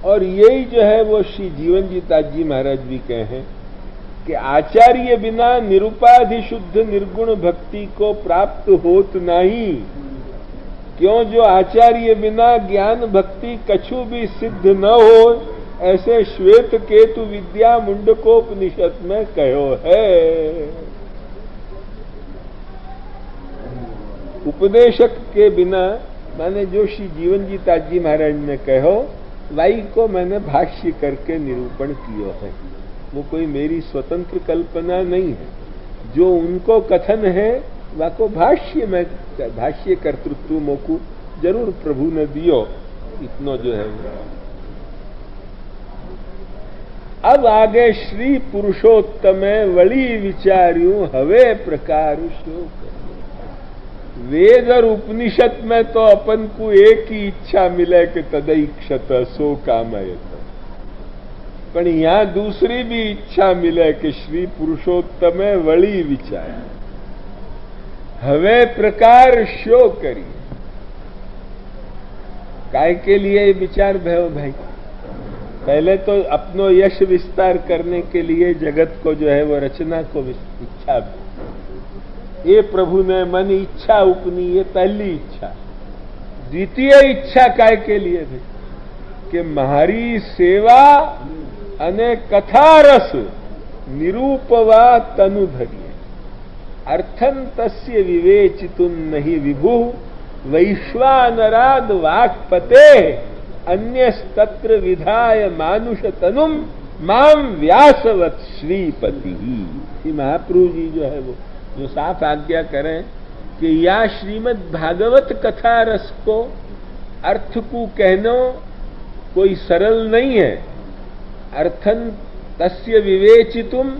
और यही जो है वो श्री जीवनजीता जी महाराज भी कहे हैं कि आचार्य बिना निरुपाधि शुद्ध निर्गुण भक्ति को प्राप्त होत नहीं। क्यों? जो आचार्य बिना ज्ञान भक्ति कछु भी सिद्ध न हो, ऐसे श्वेत केतु विद्या मुंडकोपनिषद में कहो है। उपदेशक के बिना माने जो श्री जीवनजीता जी महाराज ने कहो वाई को मैंने भाष्य करके निरूपण किया है। वो कोई मेरी स्वतंत्र कल्पना नहीं है। जो उनको कथन है वह को भाष्य में भाष्य कर्तृत्व मोकू जरूर प्रभु ने दियो। इतना जो है अब आगे श्री पुरुषोत्तमे वली विचार्यू हवे प्रकार शोक। वेद और उपनिषद में तो अपन को एक ही इच्छा मिले कि तदैक्षत सो कामयत, पर यहां दूसरी भी इच्छा मिले कि श्री पुरुषोत्तमे वली विचार हवे प्रकार शो करी। काय के लिए ये विचार भयो भाई? पहले तो अपनो यश विस्तार करने के लिए जगत को जो है वो रचना को इच्छा, ये प्रभु ने मन इच्छा उपनी, ये पहली इच्छा। द्वितीय इच्छा काय के लिए थी कि म्हारी सेवा अने कथारस निरूपवा तनु धरिए। अर्थन तस्य विवेचितुम नहीं विभु वैश्वानराद वाक्पते अन्यस्तत्र विधाय मानुष तनुम माम व्यासवत श्रीपति। श्री महाप्रभु जी जो है वो जो साफ आज्ञा करें कि या श्रीमद् भागवत कथा रस को अर्थ को कहना कोई सरल नहीं है। अर्थन तस्य विवेचितुम,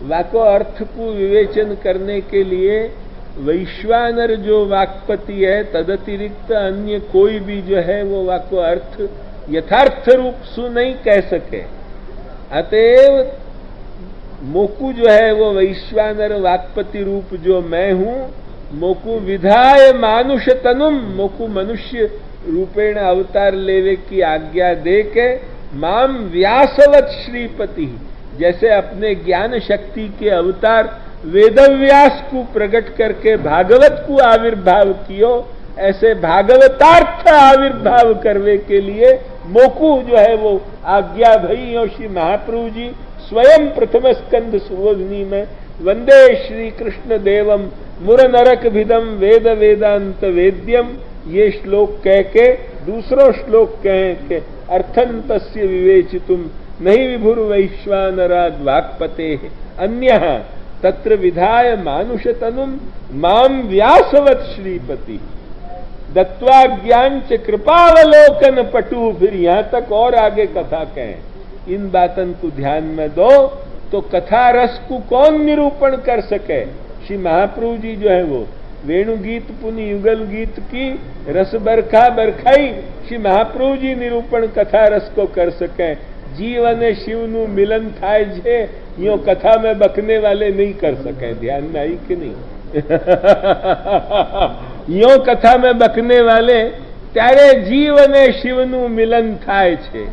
वाको अर्थ को विवेचन करने के लिए वैश्वानर जो वाक्पति है तदतिरिक्त अन्य कोई भी जो है वो वाको अर्थ यथार्थ रूप सु नहीं कह सके। अतएव मोकू जो है वो वैश्वानर वाक्पति रूप जो मैं हूं, मोकू विधाय मानुष तनुम, मोकू मनुष्य रूपेण अवतार लेवे की आज्ञा दे के माम व्यासवत श्रीपति, जैसे अपने ज्ञान शक्ति के अवतार वेदव्यास को प्रकट करके भागवत को आविर्भाव कियो, ऐसे भागवतार्थ आविर्भाव करने के लिए मोकू जो है वो आज्ञा भई। और श्री महाप्रभु जी स्वयं प्रथम स्कंद सुबोधनी में वंदे श्री कृष्ण देवम मुर नरक भिदम वेद वेदांत वेद्यम, ये श्लोक कह के दूसरो श्लोक कहे के अर्थन तस्य विवेचितुम नहीं विभुर वैश्वानराद वाक्पते अन्यः तत्र विधाय मानुष तनुम माम व्यासवत श्रीपति दत्वा ज्ञान च कृपावलोकन पटु। फिर यहां तक और आगे कथा कहें। इन बातन को ध्यान में दो तो कथा रस को कौन निरूपण कर सके? श्री महाप्रभु जी जो है वो वेणु गीत पुनि युगल गीत की रस बरखा बरखाई श्री महाप्रभु जी निरूपण कथा रस को कर सके। जीव અને શિવનું મિલન થાય છે યો કથા में बकने वाले नहीं कर सके। ध्यान में आई कि नहीं? यो कथा में बकने वाले ત્યારે જીવ અને શિવનું મિલન થાય છે।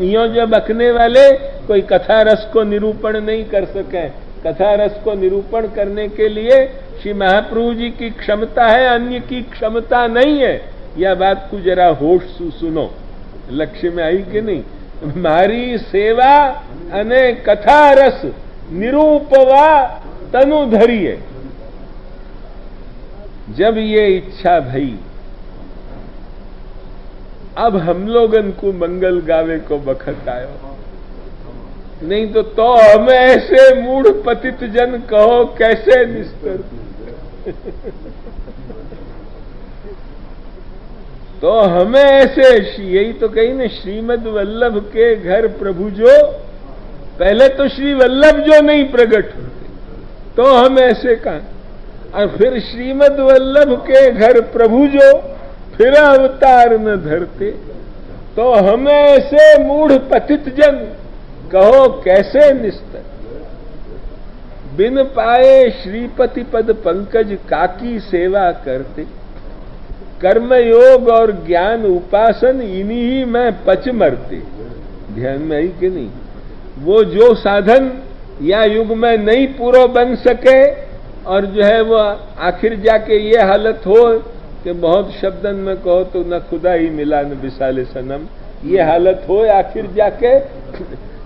यो जो बकने वाले कोई कथा रस को निरूपण नहीं कर सके। कथा रस को निरूपण करने के लिए श्री महाप्रभु जी की क्षमता है, अन्य की क्षमता नहीं है। यह बात को जरा होश से सुनो। लक्ष्य में आई कि नहीं? मारी सेवा अने कथा रस निरूपवा तनु धरिए। जब ये इच्छा भई, अब हम लोगन को मंगल गावे को बखत आयो। नहीं तो हमें ऐसे मूढ़ पतित जन कहो कैसे निस्तर। तो हमें ऐसे, यही तो कही ना, श्रीमद वल्लभ के घर प्रभु जो, पहले तो श्री वल्लभ जो नहीं प्रकट होते तो हम ऐसे कहा, और फिर श्रीमद वल्लभ के घर प्रभु जो फिर अवतार न धरते तो हमें ऐसे मूढ़ पतित जन कहो कैसे निस्तर। बिन पाए श्रीपति पद पंकज काकी सेवा करते, कर्म योग और ज्ञान उपासन इन्हीं में पच मरते। ध्यान में आई कि नहीं? वो जो साधन या युग में नहीं पूरा बन सके और जो है वो आखिर जाके ये हालत हो कि बहुत शब्दन में कहो तो न खुदा ही मिला न विशाले सनम, ये हालत हो आखिर जाके,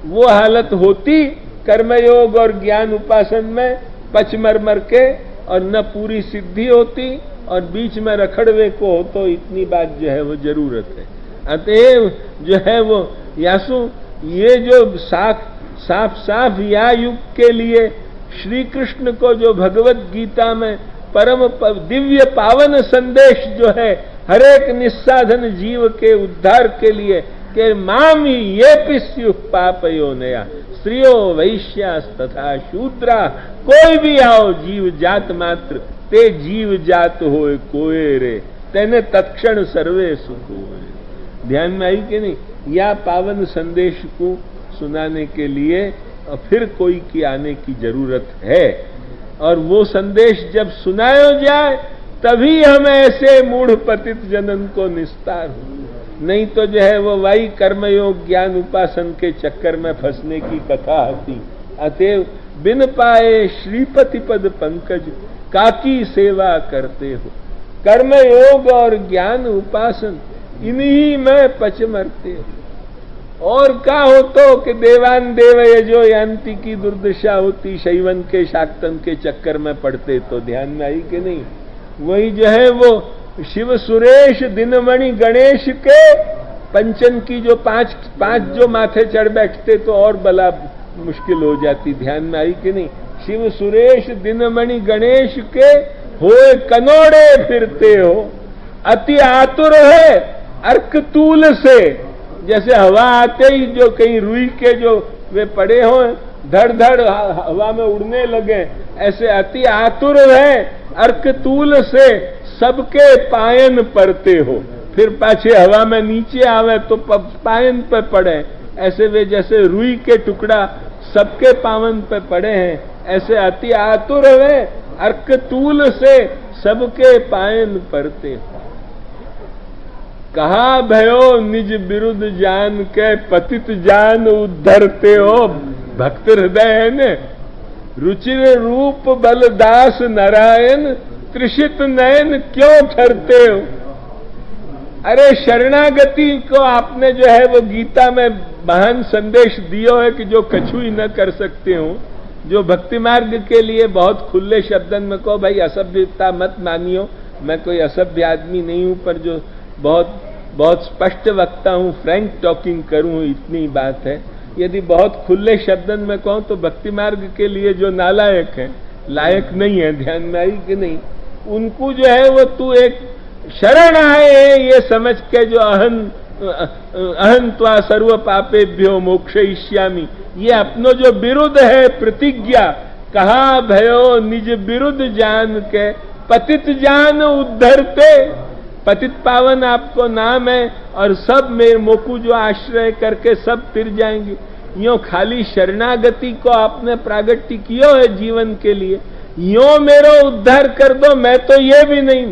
वो हालत होती कर्मयोग और ज्ञान उपासन में पचमर के, और न पूरी सिद्धि होती और बीच में रखड़वे को हो, तो इतनी बात जो है वो जरूरत है। अतएव जो है वो यासु ये जो साफ या युग के लिए श्री कृष्ण को जो भगवत गीता में परम दिव्य पावन संदेश जो है हरेक निस्साधन जीव के उद्धार के लिए कि माम ही ये पिस्यु पापयो नया स्त्रियो वैश्यास तथा शूद्रा, कोई भी आओ जीव जात मात्र ते जीव जात होए कोए रे, तेने तत्क्षण सर्वे सुख होए। ध्यान में आई कि नहीं? या पावन संदेश को सुनाने के लिए और फिर कोई की आने की जरूरत है, और वो संदेश जब सुनाया जाए तभी हम ऐसे मूढ़ पतित जनन को निस्तार हो, नहीं तो जो है वो वाई कर्मयोग ज्ञान उपासन के चक्कर में फंसने की कथा आती। अतएव बिन पाए श्रीपति पद पंकज काकी सेवा करते हो, कर्मयोग और ज्ञान उपासन इन्हीं में पच मरते हो। और क्या हो तो कि देवान देव यजो यांति की दुर्दशा होती, शैवन के शाक्तन के चक्कर में पड़ते, तो ध्यान में आई कि नहीं? वही जो है वो शिव सुरेश दिनमणि गणेश के पंचन की जो पांच जो माथे चढ़ बैठते तो और बला मुश्किल हो जाती। ध्यान में आई कि नहीं? शिव सुरेश दिनमणि गणेश के होए कनोड़े फिरते हो, अति आतुर है अर्क तूल से, जैसे हवा आते ही जो कहीं रुई के जो वे पड़े हो धड़ धड़ हवा में उड़ने लगे, ऐसे अति आतुर है अर्क तूल से सबके पायन परते हो, फिर पाछे हवा में नीचे आवे तो पायन पे पड़े, ऐसे वे जैसे रुई के टुकड़ा सबके पावन पे पड़े हैं, ऐसे अति आतुर है अर्क तूल से सबके पायन परते हो। कहा भयो निज विरुद्ध जान के पतित जान उद्धरते हो, भक्त हृदय है ने रुचिर रूप बलदास नारायण त्रिषित नयन क्यों ठरते हो। अरे शरणागति को आपने जो है वो गीता में महान संदेश दियो है कि जो कछु ही न कर सकते हो, जो भक्ति मार्ग के लिए बहुत खुले शब्दन में कहो भाई असभ्यता मत मानियो, मैं कोई असभ्य आदमी नहीं हूं, पर जो बहुत स्पष्ट वक्ता हूं, फ्रैंक टॉकिंग करूं, इतनी बात है। यदि बहुत खुले शब्दन में कहूं तो भक्ति मार्ग के लिए जो नालायक है, लायक नहीं है, ध्यान में आई कि नहीं, उनको जो है वो तू एक शरण आए ये समझ के जो अहं त्वा सर्व पापेभ्यो मोक्षयिष्यामि, ये अपनो जो विरुद्ध है प्रतिज्ञा, कहा भयो निज विरुद्ध जान के पतित जान उद्धरते, पतित पावन आपको नाम है और सब मेरे मोकू जो आश्रय करके सब तिर जाएंगे। यो खाली शरणागति को आपने प्रागट्य किया है जीवन के लिए, यो मेरो उद्धार कर दो, मैं तो ये भी नहीं,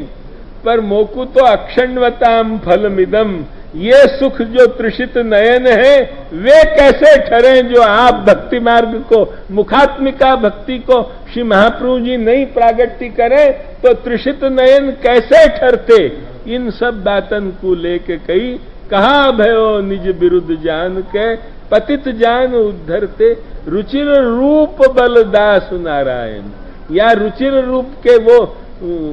पर मोकू तो अक्षण्वताम फलमिदम, ये सुख जो त्रिषित नयन है वे कैसे ठहरे जो आप भक्ति मार्ग को, मुखात्मिका भक्ति को श्री महाप्रभु जी नहीं प्रागट्य करें तो त्रिषित नयन कैसे ठहरते। इन सब बातन को लेके कही कहा भयो निज विरुद्ध जान के पतित जान उद्धरते, रुचिर रूप बलदास नारायण, या रुचिर रूप के वो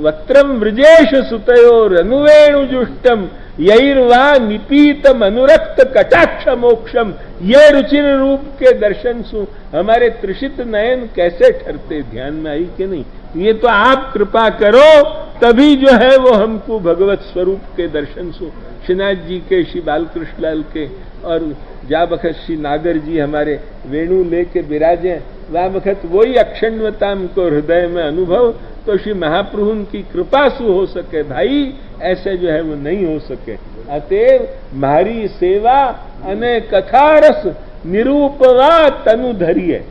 वक्त्रम व्रजेश सुतयो रनुवेणु जुष्टम यैर्वा निपीतम अनुरक्त कटाक्ष मोक्षम, ये रुचिर रूप के दर्शन सु हमारे त्रिषित नयन कैसे ठहरते। ध्यान में आई कि नहीं? ये तो आप कृपा करो तभी जो है वो हमको भगवत स्वरूप के दर्शन सु, श्रीनाथ जी के, श्री बालकृष्ण लाल के, और जा बखत श्री नागर जी हमारे वेणु लेके विराजे, वह बखत वही अक्षण्वताम को हृदय में अनुभव, तो श्री महाप्रभु की कृपा सु हो सके भाई, ऐसे जो है वो नहीं हो सके। अतएव मारी सेवा अने कथारस निरूपवा तनु धरिए।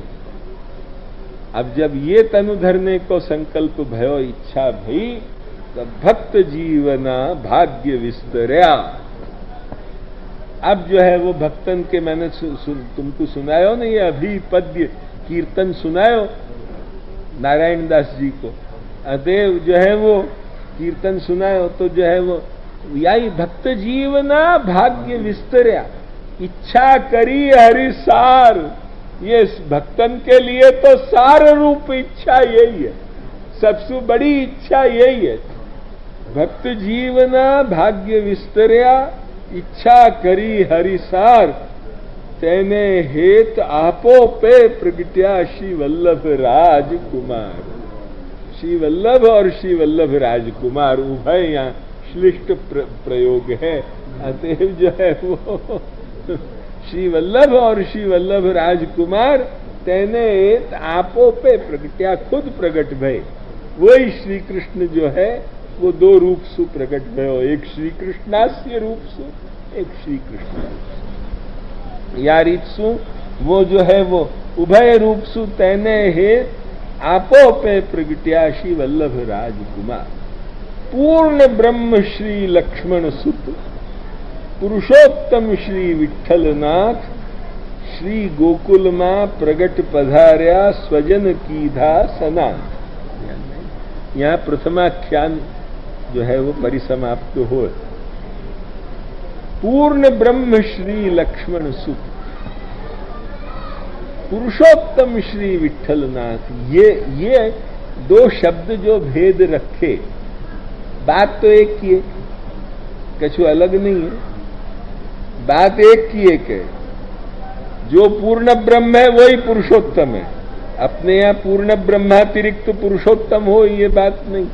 अब जब ये तनु धरने को संकल्प भयो, इच्छा भई, तब भक्त जीवना भाग्य विस्तर्या। अब जो है वो भक्तन के मैंने तुमको सुनायो नहीं, अभी पद्य कीर्तन सुनायो नारायण दास जी को, अतएव जो है वो कीर्तन सुनायो तो जो है वो याई भक्त जीवना भाग्य विस्तर्या, इच्छा करी हरि सार। ये भक्तन के लिए तो सार रूप इच्छा यही है, सबसे बड़ी इच्छा यही है। भक्त जीवना भाग्य विस्तर्या, इच्छा करी हरिसार, तेने हेत आपो पे प्रगट्या श्री वल्लभ राजकुमार। श्री वल्लभ और श्री वल्लभ राजकुमार उभय यहाँ श्लिष्ट प्रयोग है। अतएव जो है वो श्री वल्लभ और श्री वल्लभ राजकुमार तेने हेत आपो पे प्रगट्या, खुद प्रकट भय। वही श्री कृष्ण जो है वो दो रूप सु प्रकट भयो, एक श्री कृष्णास्य रूप सु, एक श्री कृष्ण या रीत सु, वो जो है वो उभय रूप सु तेने हे आपो पे प्रगट्या श्री वल्लभ राजकुमार। पूर्ण ब्रह्म श्री लक्ष्मण सुत, पुरुषोत्तम श्री विठ्ठलनाथ, श्री गोकुल मां प्रगट पधार्या स्वजन कीधा सनाथ। यहां प्रथमाख्यान जो है वो परिसमाप्त हो। पूर्ण ब्रह्म श्री लक्ष्मण सुत, पुरुषोत्तम श्री विठ्ठलनाथ, ये दो शब्द जो भेद रखे, बात तो एक की है, कछु अलग नहीं है, बात एक की एक है। जो पूर्ण ब्रह्म है वही पुरुषोत्तम है। अपने यहां पूर्ण ब्रह्मातिरिक्त पुरुषोत्तम हो ये बात नहीं।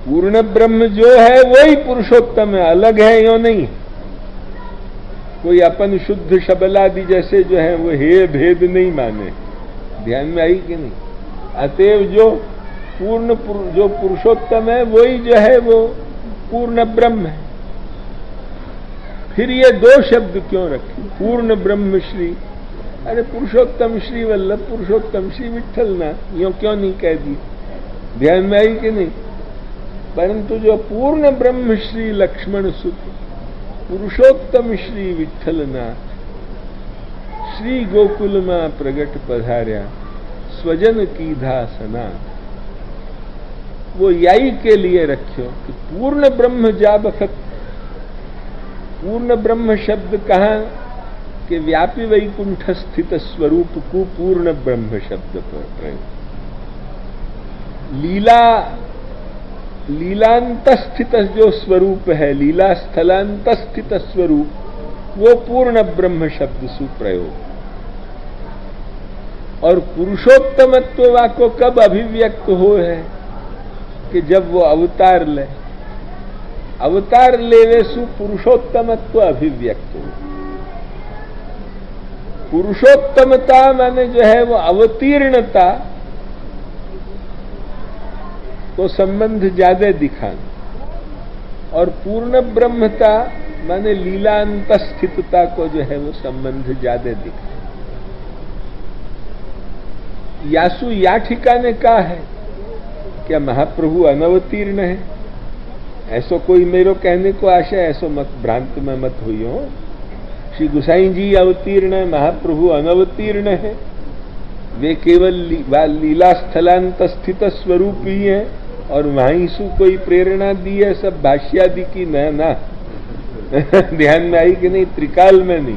पूर्ण ब्रह्म जो है वही पुरुषोत्तम है, अलग है यो नहीं। कोई अपन शुद्ध शबलादि जैसे जो है वो हे भेद नहीं माने, ध्यान में आई कि नहीं। अतएव जो जो पुरुषोत्तम है वही जो है वो पूर्ण ब्रह्म है। फिर ये दो शब्द क्यों रखे, पूर्ण ब्रह्म श्री, अरे पुरुषोत्तम श्री वल्लभ, पुरुषोत्तम श्री विठ्ठलनाथ, यो क्यों नहीं कह दी, ध्यान में आई कि नहीं। परंतु जो पूर्ण ब्रह्म श्री लक्ष्मण सुत, पुरुषोत्तम श्री विठ्ठलनाथ, श्री गोकुल मां प्रगट पधार्या स्वजन कीधा सनाथ, वो याई के लिए रखियो कि पूर्ण ब्रह्म जा बखत, पूर्ण ब्रह्म शब्द कहां कि व्यापी वैकुंठ स्थित स्वरूप को पूर्ण ब्रह्म शब्द पर प्रयोग। लीलांत स्थित जो स्वरूप है, लीला स्थलांत स्थित स्वरूप, वो पूर्ण ब्रह्म शब्द सुप्रयोग। और पुरुषोत्तमत्व वाको कब अभिव्यक्त हो है कि जब वो अवतार ले, अवतार लेवे सु पुरुषोत्तमत्व अभिव्यक्त हो। पुरुषोत्तमता माने जो है वो अवतीर्णता तो संबंध ज्यादा दिखाना, और पूर्ण ब्रह्मता माने लीलांत स्थितता को जो है वो संबंध ज्यादा दिखाना। यासु या ठिकाने का है क्या महाप्रभु अनवतीर्ण है, ऐसो कोई मेरो कहने को आशा, ऐसो मत भ्रांत में मत हुई हो। श्री गुसाई जी अवतीर्ण है, महाप्रभु अनवतीर्ण है। वे केवल लीला स्थलांत स्थित स्वरूप ही है, और वहीं सु कोई प्रेरणा दी है सब भाष्यादि की ना ध्यान में आई कि नहीं, त्रिकाल में नहीं।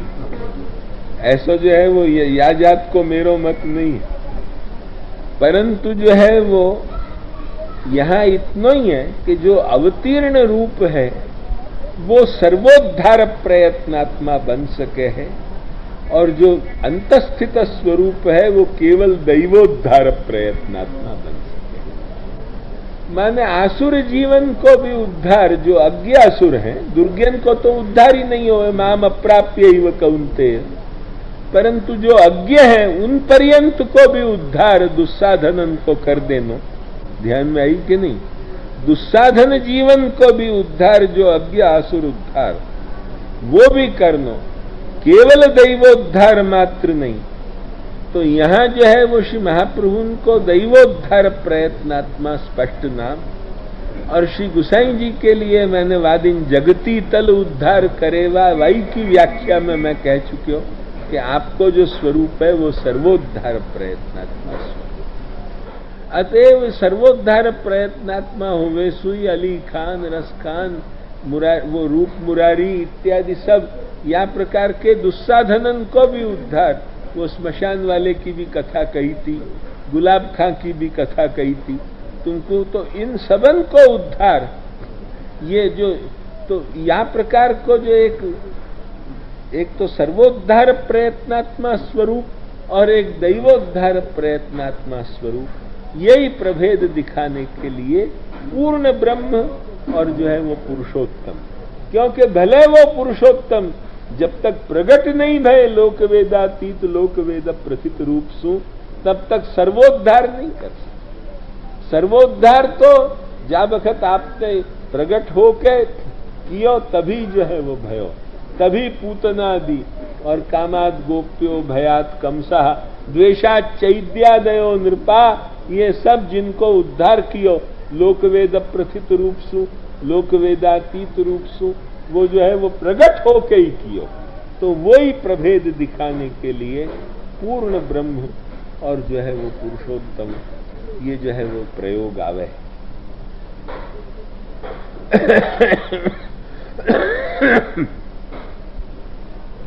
ऐसा जो है वो या जात को मेरो मत नहीं है। परंतु जो है वो यहां इतना ही है कि जो अवतीर्ण रूप है वो सर्वोद्धार प्रयत्नात्मा बन सके है, और जो अंतस्थित स्वरूप है वो केवल दैवोद्धार प्रयत्नात्मा बन सके। माने आसुर जीवन को भी उद्धार, जो अज्ञासुर हैं, दुर्ज्ञन को तो उद्धार ही नहीं हो, माम अप्राप्य इव कौन्तेय, परंतु जो अज्ञ है उन पर्यंत को भी उद्धार दुस्साधनन को कर देना। ध्यान में आई कि नहीं, दुस्साधन जीवन को भी उद्धार, जो अज्ञ आसुर उद्धार वो भी करनो, केवल दैवोद्धार मात्र नहीं। तो यहां जो है वो श्री महाप्रभु को दैवोद्धार प्रयत्नात्मा स्पष्ट नाम, और श्री गुसाई जी के लिए मैंने वादिन जगती तल उद्धार करेवा वाई की व्याख्या में मैं कह चुकी हूं कि आपको जो स्वरूप है वो सर्वोद्धार प्रयत्नात्मा स्वरूप। अतएव सर्वोद्धार प्रयत्नात्मा होवे सुई अली खान, रस खान, वो रूप मुरारी इत्यादि सब या प्रकार के दुस्साधनन को भी उद्धार, वो स्मशान वाले की भी कथा कही थी, गुलाब खां की भी कथा कही थी तुमको, तो इन सबन को उद्धार, ये जो तो या प्रकार को जो एक तो सर्वोद्धार प्रयत्नात्मा स्वरूप और एक दैवोद्धार प्रयत्नात्मा स्वरूप, यही प्रभेद दिखाने के लिए पूर्ण ब्रह्म और जो है वो पुरुषोत्तम। क्योंकि भले वो पुरुषोत्तम जब तक प्रगट नहीं भय लोक वेदातीत लोक वेद प्रथित रूप सु, तब तक सर्वोद्धार नहीं कर सकते। सर्वोद्धार तो जा बखत आपने प्रगट होके कियो तभी जो है वो भयो, तभी पूतना दी और कामाद गोप्यो भयात कमसा द्वेषात चैद्यादयो नृपा, ये सब जिनको उद्धार कियो लोकवेद प्रथित रूप सु, लोकवेदातीत रूप सु, वो जो है वो प्रगट होके ही कियो। तो वही प्रभेद दिखाने के लिए पूर्ण ब्रह्म और जो है वो पुरुषोत्तम, ये जो है वो प्रयोग आवे।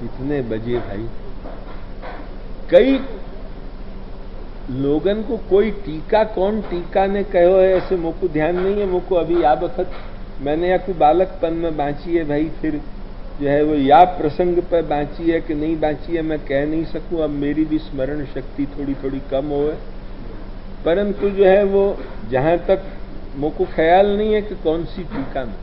कितने बजे भाई? कई लोगन को कोई टीका कौन टीका ने कहो है ऐसे मोको ध्यान नहीं है। मोको अभी या बखत मैंने या कोई बालकपन में बांची है भाई, फिर जो है वो या प्रसंग पर बांची है कि नहीं बांची है मैं कह नहीं सकूं। अब मेरी भी स्मरण शक्ति थोड़ी थोड़ी कम होए, परंतु जो है वो जहां तक मोको ख्याल नहीं है कि कौन सी टीका में,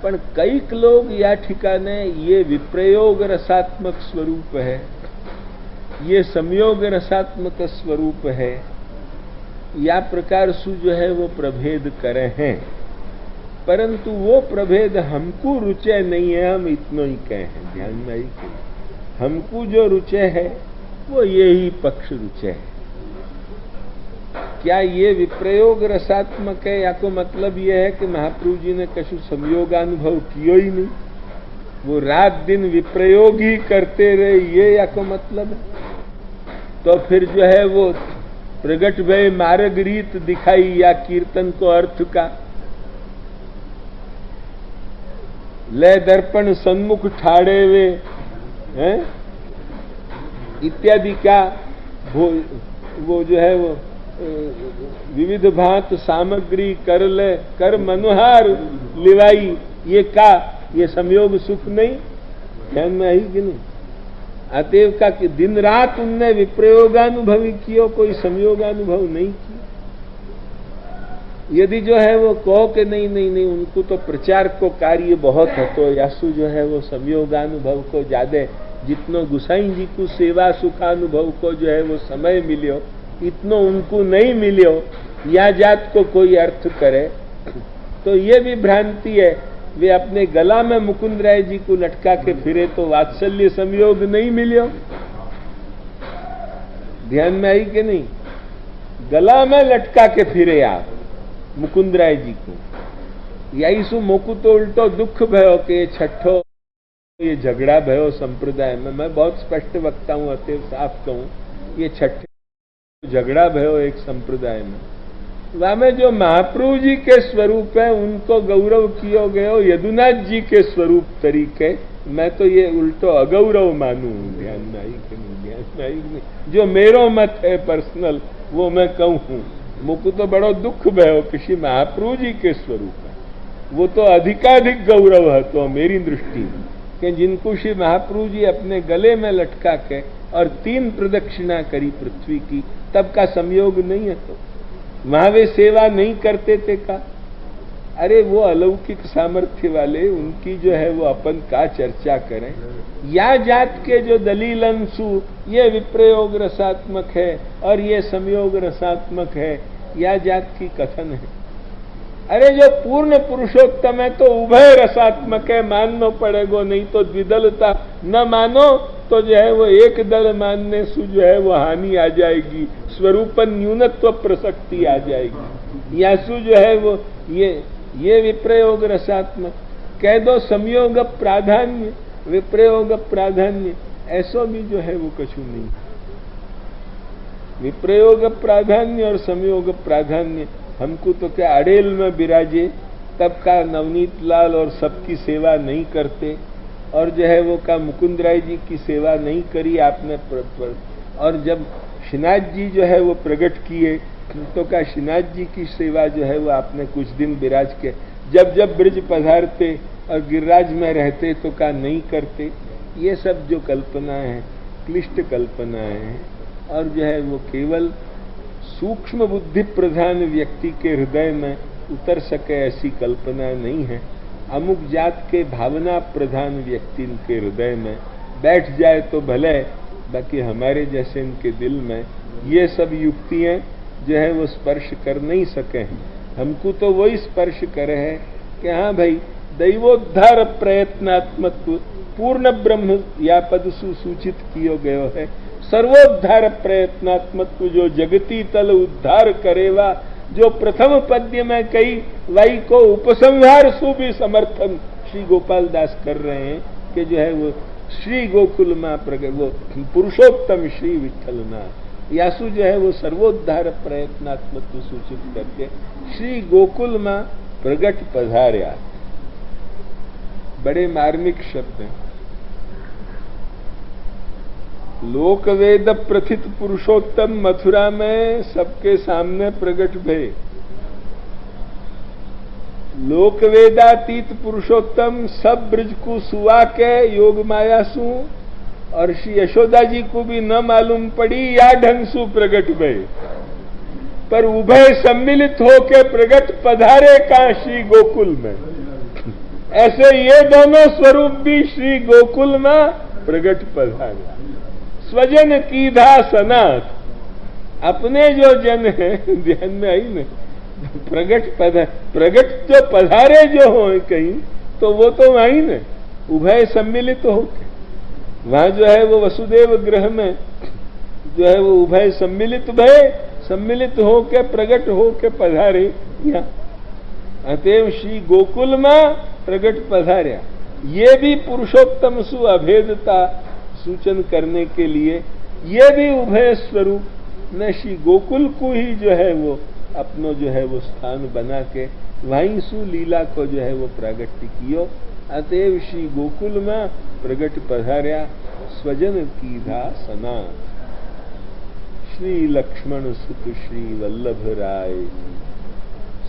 पर कई लोग या ठिकाने ये विप्रयोग रसात्मक स्वरूप है, ये संयोग रसात्मक स्वरूप है, या प्रकार सु जो है वो प्रभेद करे हैं, परंतु वो प्रभेद हमको रुचे नहीं है। हम इतना ही कहे हैं, ध्यान में आई कि हमको जो रुचे है वो यही पक्ष रुचे है। क्या ये विप्रयोग रसात्मक है, या को मतलब ये है कि महाप्रभु जी ने कछु संयोगानुभव कियो ही नहीं, वो रात दिन विप्रयोग ही करते रहे, ये या को मतलब है। तो फिर जो है वो प्रगट भय मार्ग रीत दिखाई या कीर्तन को अर्थ का, ले दर्पण सन्मुख ठाड़े वे हैं इत्यादि का, वो जो है वो विविध भांत सामग्री कर ले कर मनोहार लिवाई, ये का ये संयोग सुख नहीं, ध्यान में आई कि नहीं। अतएव का कि दिन रात उनने विप्रयोगानुभवी कियो, कोई संयोगानुभव नहीं किया। यदि जो है वो कहो कि नहीं नहीं नहीं उनको तो प्रचार को कार्य बहुत है, तो यासु जो है वो संयोगानुभव को ज्यादा, जितनो गुसाई जी को सेवा सुखानुभव को जो है वो समय मिलियो, इतनो उनको नहीं मिलियो, या जात को कोई अर्थ करे तो ये भी भ्रांति है। वे अपने गला में मुकुंद राय जी को लटका के फिरे तो वात्सल्य संयोग नहीं मिलियो, ध्यान में आई कि नहीं। गला में लटका के फिरे आप मुकुंद राय जी को, यही सु मोकू तो उल्टो दुख भयो कि ये छठो ये झगड़ा भयो संप्रदाय में। मैं बहुत स्पष्ट वक्ता हूं, अतएव साफ कहूं, ये छठे झगड़ा भयो एक संप्रदाय में, वहां में जो महाप्रभु जी के स्वरूप है उनको गौरव कियो गयो यदुनाथ जी के स्वरूप तरीके। मैं तो ये उल्टो अगौरव मानू, ध्यान में आई कि नहीं, ध्यान में आई नहीं। जो मेरो मत है पर्सनल वो मैं कहूं, मुझको तो बड़ो दुख भयो किसी महाप्रभु जी के स्वरूप है, वो तो अधिकाधिक गौरव है तो मेरी दृष्टि में, कि जिनको श्री महाप्रभु जी अपने गले में लटका के और 3 प्रदक्षिणा करी पृथ्वी की, तब का संयोग नहीं है। तो वहां वे सेवा नहीं करते थे का, अरे वो अलौकिक सामर्थ्य वाले, उनकी जो है वो अपन का चर्चा करें। या जात के जो दलील अंशु ये विप्रयोग रसात्मक है और ये संयोग रसात्मक है, या जात की कथन है। अरे जो पूर्ण पुरुषोत्तम है तो उभय रसात्मक है, मानना पड़ेगा, नहीं तो द्विदलता न मानो तो जो है वो एक दल मानने से जो है वो हानि आ जाएगी, स्वरूप न्यूनत्व प्रसक्ति आ जाएगी। यासु जो है वो ये विप्रयोग रसात्मक। कह दो संयोग प्राधान्य, विप्रयोग प्राधान्य, ऐसा भी जो है वो कछु नहीं। विप्रयोग प्राधान्य और संयोग प्राधान्य हमको तो क्या अड़ेल में विराजे तब का नवनीत लाल और सबकी सेवा नहीं करते, और जो है वो का मुकुंद राय जी की सेवा नहीं करी आपने और जब श्रीनाथ जी जो है वो प्रकट किए तो का श्रीनाथ जी की सेवा जो है वो आपने कुछ दिन विराज के जब जब ब्रज पधारते और गिरिराज में रहते तो का नहीं करते। ये सब जो कल्पनाएं हैं क्लिष्ट कल्पनाएं हैं, और जो है वो केवल सूक्ष्म बुद्धि प्रधान व्यक्ति के हृदय में उतर सके ऐसी कल्पना नहीं है। अमुक जात के भावना प्रधान व्यक्ति के हृदय में बैठ जाए तो भले, बाकी हमारे जैसे इनके दिल में ये सब युक्तियां जो है वो स्पर्श कर नहीं सके हैं। हमको तो वही स्पर्श करे है कि हाँ भाई दैवोद्धार प्रयत्नात्मत्व पूर्ण ब्रह्म या पद सुसूचित कियो गयो है। सर्वोद्धार प्रयत्नात्मत्व जो जगती तल उद्धार करेवा, जो प्रथम पद्य में कई वाई को उपसंहार सु भी समर्थन श्री गोपाल दास कर रहे हैं कि जो है वो श्री गोकुल मां प्रगट, वो पुरुषोत्तम श्री विठ्ठल नाथ यासु जो है वो सर्वोद्धार प्रयत्नात्मत्व सूचित करके श्री गोकुल मां प्रगट पधार्या। बड़े मार्मिक शब्द हैं। लोक वेद प्रथित पुरुषोत्तम मथुरा में सबके सामने प्रकट भय। लोक वेदातीत पुरुषोत्तम सब ब्रज को सुआ के योग माया सु, और श्री यशोदा जी को भी न मालूम पड़ी या ढंग सु प्रकट भय, पर उभय सम्मिलित होके प्रकट पधारे का श्री गोकुल में। ऐसे ये दोनों स्वरूप भी श्री गोकुल में प्रकट पधारे। स्वजन कीधा सनाथ, अपने जो जन है ध्यान में आई न, प्रगट जो पधारे जो हो कहीं तो वो तो आई न उभय सम्मिलित होके। वहां जो है वो वसुदेव गृह में जो है वो उभय सम्मिलित होके प्रगट होके पधारे यहाँ। अतएव श्री गोकुल में प्रगट पधार्या। ये भी पुरुषोत्तम सु अभेदता सूचन करने के लिए ये भी उभय स्वरूप न श्री गोकुल को ही जो है वो अपनो जो है वो स्थान बना के वहीं सु लीला को जो है वो प्रागट्य कियो। अतएव श्री गोकुल में प्रगट पधार्या। स्वजन कीधा सना, श्री लक्ष्मण सुत श्री वल्लभ राय,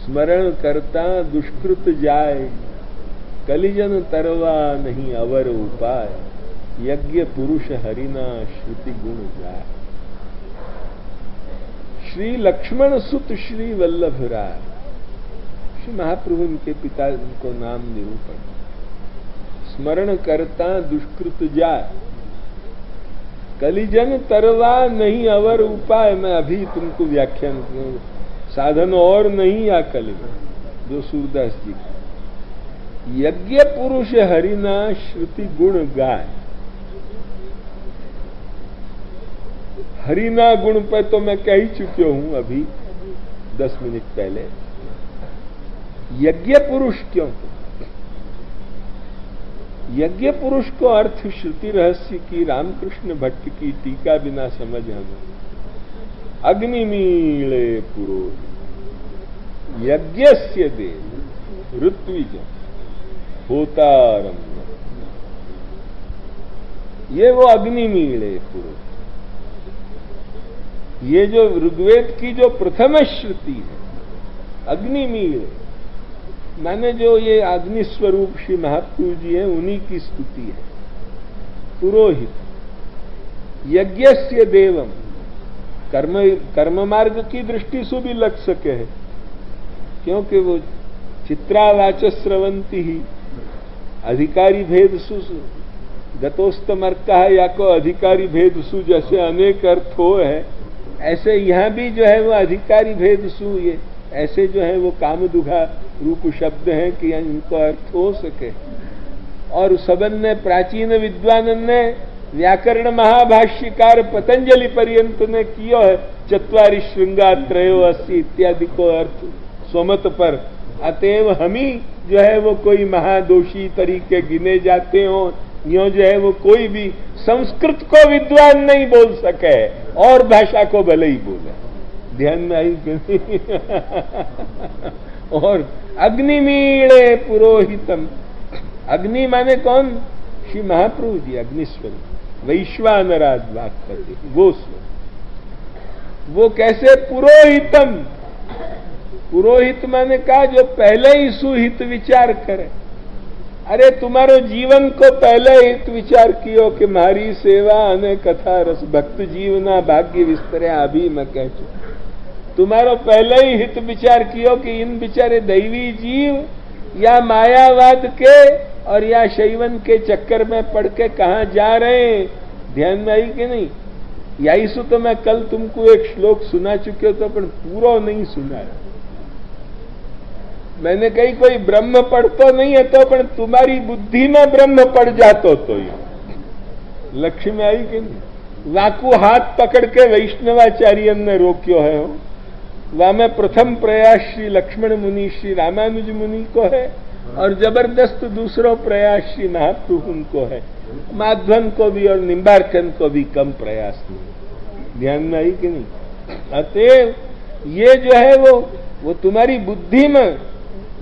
स्मरण करता दुष्कृत जाय, कलिजन तरवा नहीं अवर उपाय, यज्ञ पुरुष हरिना श्रुति गुण जाय। श्री लक्ष्मण सुत श्री वल्लभ राय, श्री महाप्रभु इनके पिता को नाम निरूपण। स्मरण करता दुष्कृत जाय, कलिजन तरवा नहीं अवर उपाय। मैं अभी तुमको व्याख्यान साधन और नहीं या कलिजन जो सूरदास जी का। यज्ञ पुरुष हरिना श्रुति गुण गाय। हरिना गुण पर तो मैं कह ही चुके हूं अभी 10 मिनट पहले। यज्ञ पुरुष क्यों? यज्ञ पुरुष को अर्थ श्रुति रहस्य की रामकृष्ण भट्ट की टीका बिना समझ हमें। अग्निमीले पुरोहित यज्ञस्य देव ऋत्विज होतारम, ये वो अग्निमीले पुरुष। ये जो ऋग्वेद की जो प्रथम श्रुति है अग्निमीले, माने जो ये अग्नि स्वरूप श्री महाप्रभु जी हैं उन्हीं की स्तुति है। पुरोहित यज्ञस्य देवम, कर्म मार्ग की दृष्टि से भी लग सके है, क्योंकि वो चित्रावाच स्रवंती ही अधिकारी भेद सु गतोस्तमर्का है या को अधिकारी भेद सु, जैसे अनेक अर्थ हो है ऐसे यहां भी जो है वो अधिकारी भेद सु ये ऐसे जो है वो कामदुघा रूप शब्द हैं कि इनको अर्थ हो सके। और सबन ने प्राचीन विद्वानन ने व्याकरण महाभाष्यकार पतंजलि पर्यंत ने कियो है। चत्वारि श्रृंगा त्रयो अस्सी इत्यादि को अर्थ स्वमत पर अतएव हम ही जो है वो कोई महादोषी तरीके गिने जाते हो। यो जो है वो कोई भी संस्कृत को विद्वान नहीं बोल सके और भाषा को भले ही बोले। ध्यान में आई कि नहीं? और अग्निमीणे पुरोहितम, अग्नि माने कौन? श्री महाप्रभु जी अग्निश्वरी, वैश्वानराज वाक्पति गोस्व। वो कैसे? पुरोहितम, पुरोहित माने का जो पहले ही सुहित विचार करे। अरे तुम्हारो जीवन को पहले हित विचार कियो कि मारी सेवा अने कथा रस भक्त जीवना भाग्य विस्तर्या अभी मैं कह चुका। तुम्हारो पहले ही हित विचार कियो कि इन बिचारे दैवी जीव या मायावाद के और या शैवन के चक्कर में पड़ के कहां जा रहे हैं। ध्यान में आई कि नहीं? यही सु तो मैं कल तुमको एक श्लोक सुना चुके हो तो पण पूरा नहीं सुना है। मैंने कही कोई ब्रह्म पढ़तो नहीं है तो पण तुम्हारी बुद्धि में ब्रह्म पड़ जातो तो ये लक्ष्य में आई कि नहीं? वाकू हाथ पकड़ के वैष्णवाचार्य ने रोक्यो है। वामे प्रथम प्रयास श्री लक्ष्मण मुनि श्री रामानुज मुनि को है और जबरदस्त दूसरो प्रयास श्री महाप्रभु उनको है। माधवन को भी और निम्बार्कन को भी कम प्रयास नहीं। ध्यान में आई कि नहीं? अतएव ये जो है वो तुम्हारी बुद्धि में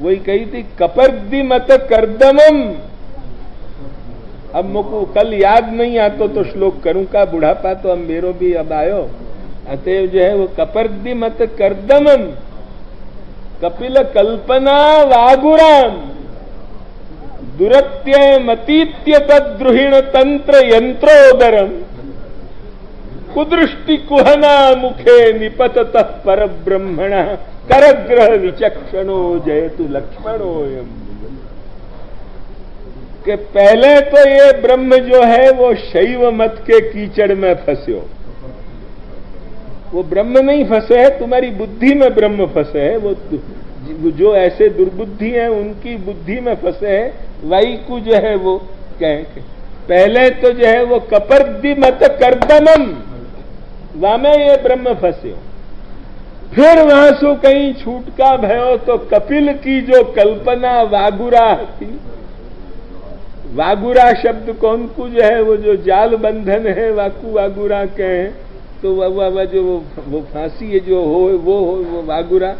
वही कही थी कपर्दी मत करदमम। अब मुझको कल याद नहीं आता तो श्लोक करूं का, बुढ़ापा तो अब मेरो भी अब आयो। अतएव जो है वो कपर्दी मत करदमम कपिल कल्पना वागुराम दुरत्य मतीत्य तद्रुहिण तंत्र यंत्रोदरम कुदृष्टि कुहना मुखे निपततः पर ब्रह्मण करग्रह विचक्षणो जयतु लक्ष्मणोयम। कि पहले तो ये ब्रह्म जो है वो शैव मत के कीचड़ में फंस्यो। वो ब्रह्म नहीं फंसे है, तुम्हारी बुद्धि में ब्रह्म फंसे है। वो जो ऐसे दुर्बुद्धि हैं उनकी बुद्धि में फंसे है। वही को जो है वो कहें पहले तो जो है वो कपर्दी मत करदमम वामे ये ब्रह्म फंसे। फिर वहां से कहीं छूटका भयो तो कपिल की जो कल्पना वागुरा थी। वागुरा शब्द कौन को जो है वो जो जाल बंधन है वाकु वागुरा कहे तो वह जो वो फांसी है जो हो वो वागुरा।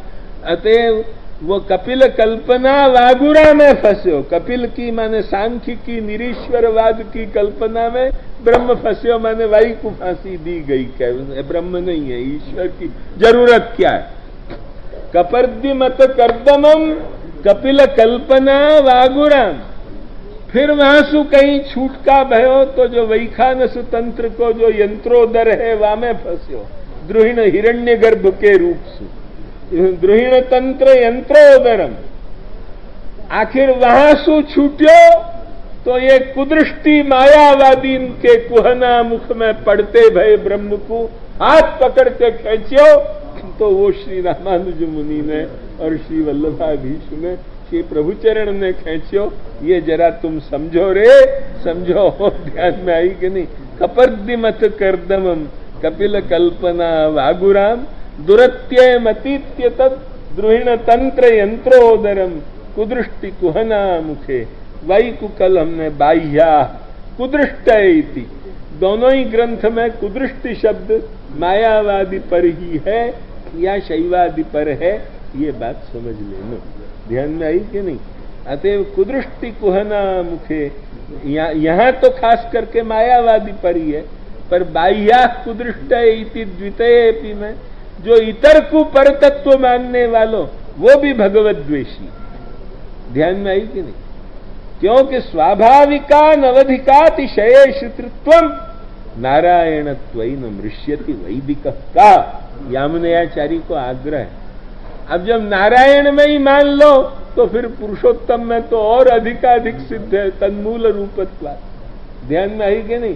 अतएव वो कपिल कल्पना वागुरा में फंस्यो। कपिल की माने सांख्य की निरीश्वरवाद की कल्पना में ब्रह्म फंस्यो माने वाई को फांसी दी गई। क्या ब्रह्म नहीं है, ईश्वर की जरूरत क्या है? कपर्दी मत कर्दमम कपिल कल्पना वागुराम। फिर वहां सु कहीं छूटका भयो तो जो वैखानस तंत्र को जो यंत्रोदर है वामे फंस्यो। द्रुहिण हिरण्य गर्भ के रूप से द्रुहिण तंत्र यंत्रोदरम। आखिर वहां सु छूट्यो तो ये कुदृष्टि मायावादी के कुहना मुख में पड़ते भय ब्रह्म को हाथ पकड़ के खेच्यो तो वो श्री रामानुज मुनि ने और श्री वल्लभाधीश ने श्री प्रभुचरण ने खेच्यो। ये जरा तुम समझो रे, समझो। ध्यान में आई कि नहीं? कपर्दी मत करदमम कपिल कल्पना वागुराम दुरत्य मतीत्य तद द्रुहिण तंत्र यंत्रोदरम कुदृष्टि कुहना मुखे। वही को कल हमने बाह्या कुदृष्ट इति दोनों ही ग्रंथ में कुदृष्टि शब्द मायावादी पर ही है या शैवादि पर है, ये बात समझ लेना। ध्यान में आई कि नहीं? अतएव कुदृष्टि कुहना मुखे यहां तो खास करके मायावादी पर ही है, पर बाह्या कुदृष्ट इति द्वितीयेपि में जो इतर को पर तत्व मानने वालों वो भी भगवत द्वेषी। ध्यान में आई कि नहीं? क्योंकि स्वाभाविका नवधिकातिशय श्रुतत्वम नारायण त्वयि मृष्यति वैदिक का यामुनेयाचार्य को आग्रह है। अब जब नारायण में ही मान लो तो फिर पुरुषोत्तम में तो और अधिकाधिक सिद्ध है तन्मूल रूपत्वा। ध्यान में आई कि नहीं?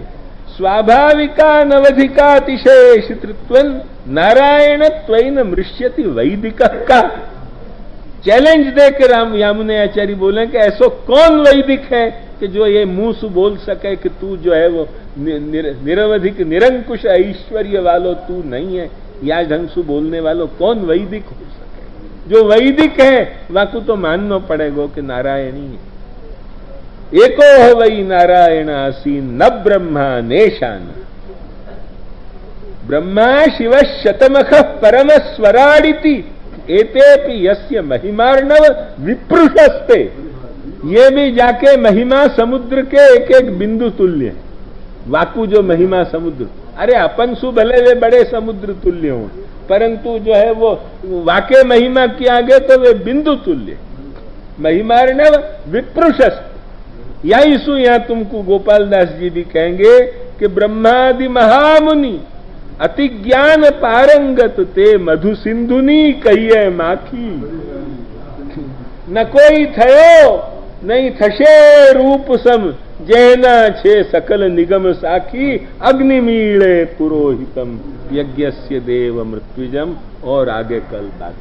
स्वाभाविका नवधिकातिशय श्रुतत्वम नारायण त्वयि मृष्यति वैदिक का चैलेंज देकर राम यामुनेयाचार्य बोले कि ऐसो कौन वैदिक है कि जो ये मुंह से बोल सके कि तू जो है वो निरवधिक निरंकुश ऐश्वर्य वालो तू नहीं है, या ढंग से बोलने वालों कौन वैदिक हो सके? जो वैदिक है वाकू तो मानना पड़ेगा कि नारायणी है। एको है वही नारायण आसीन न ब्रह्मा नेशान। ब्रह्मा शिव शतमख परम स्वराडिति एतेपि यस्य महिमार्णव विप्रुषस्ते। ये भी जाके महिमा समुद्र के एक एक बिंदु तुल्य है। वाकु जो महिमा समुद्र, अरे अपन सु भले वे बड़े समुद्र तुल्य हो, परंतु जो है वो वाके महिमा के आगे तो वे बिंदु तुल्य। महिमार्णव विप्रुषस्ते। यही सु यहां तुमको गोपाल दास जी भी कहेंगे कि ब्रह्मादि महामुनि अति ज्ञान पारंगत ते मधु सिंधुनी कहिए माखी। न कोई थयो नहीं थशे रूप सम जैना छे सकल निगम साखी। अग्निमीळे पुरोहितम यज्ञस्य देव मृत्युजम। और आगे कल बात